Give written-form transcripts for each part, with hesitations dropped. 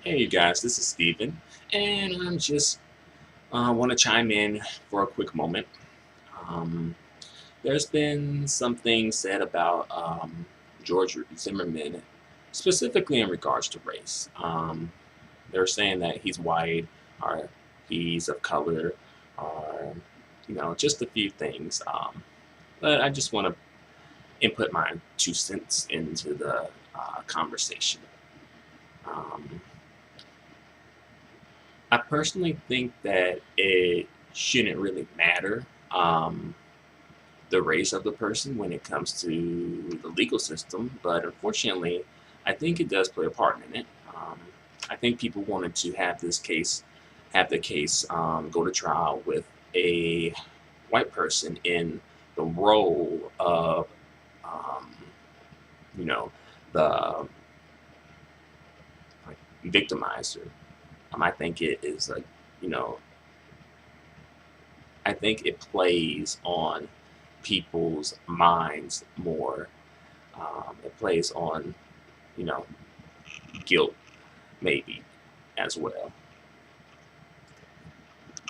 Hey you guys, this is Steven, and I'm just want to chime in for a quick moment. Um, there's been something said about George Zimmerman, specifically in regards to race. They're saying that he's white or he's of color, or just a few things. But I just want to input my 2 cents into the conversation. Um, I personally think that it shouldn't really matter the race of the person when it comes to the legal system, but unfortunately, I think it does play a part in it. I think people wanted to have the case go to trial with a white person in the role of, um, you know, the like, victimizer. I think it is like, you know, I think it plays on people's minds more. It plays on, you know, guilt maybe as well.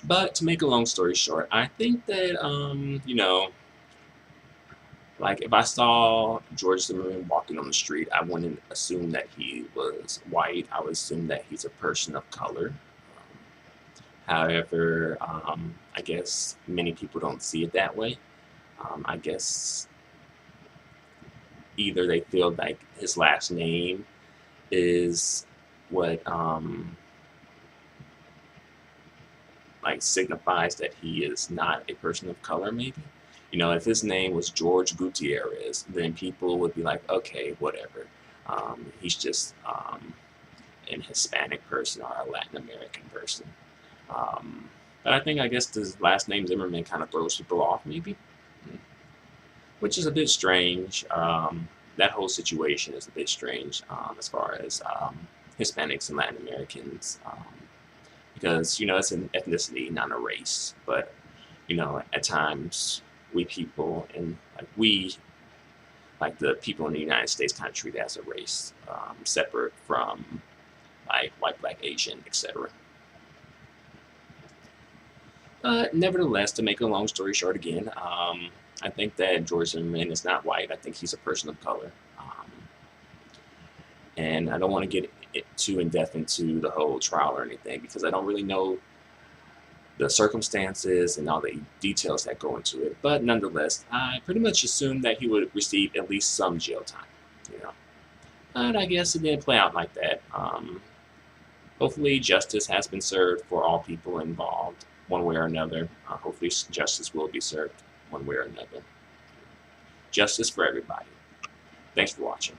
But to make a long story short, I think that, like if I saw George Zimmerman walking on the street, I wouldn't assume that he was white. I would assume that he's a person of color. However, I guess many people don't see it that way. I guess either they feel like his last name is what like signifies that he is not a person of color maybe. If his name was George Gutierrez, then people would be like, okay, whatever. He's just an Hispanic person or a Latin American person. Um, but I guess his last name Zimmerman kind of throws people off maybe, which is a bit strange. That whole situation is a bit strange as far as Hispanics and Latin Americans, because it's an ethnicity, not a race. But at times we people and like the people in the United States kind of treat it as a race, separate from like white, black, Asian, etc. But nevertheless, to make a long story short again, I think that George Zimmerman is not white. I think he's a person of color. And I don't want to get too in depth into the whole trial or anything because I don't really know the circumstances and all the details that go into it. But nonetheless, I pretty much assumed that he would receive at least some jail time. You know, but I guess it didn't play out like that. Hopefully, justice has been served for all people involved, one way or another. Hopefully, justice will be served one way or another. Justice for everybody. Thanks for watching.